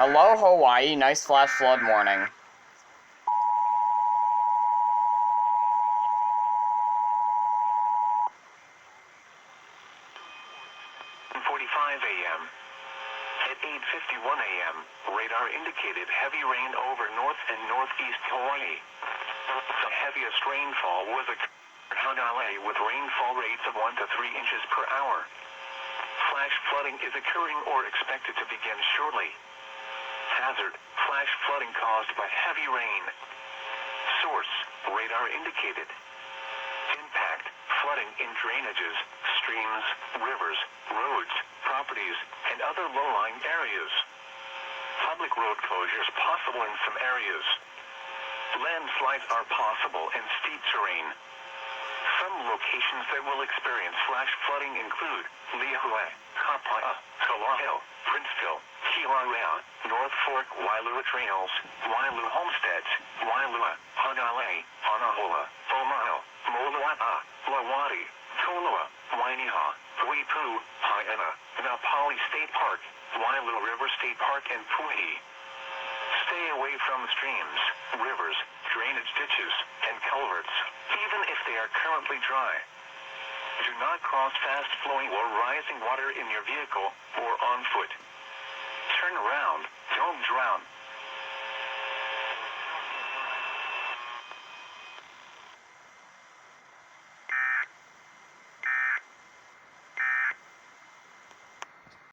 Hello, Hawaii. Nice flash flood warning. 45 a.m. At 8:51 a.m., radar indicated heavy rain over north and northeast Hawaii. The heaviest rainfall was occurring in Honolulu with rainfall rates of 1 to 3 inches per hour. Flash flooding is occurring or expected to begin shortly. Hazard: flash flooding caused by heavy rain. Source: radar indicated. Impact: flooding in drainages, streams, rivers, roads, properties, and other low-lying areas. Public road closures possible in some areas. Landslides are possible in steep terrain. Some locations that will experience flash flooding include Lihue, Kapaa, Kalaheo, Princeville, Kilauea, North Fork, Wailua Trails, Wailua Homesteads, Wailua, Honolulu, Honohola, Omaha, Moloa'a, Lawadi, Tolua, Wainiha, Huipu, Haina, Napali State Park, Wailua River State Park, and Puhi. Stay away from streams, rivers, drainage ditches, and culverts, even if they are currently dry. Do not cross fast-flowing or rising water in your vehicle or on foot. Turn around, don't drown.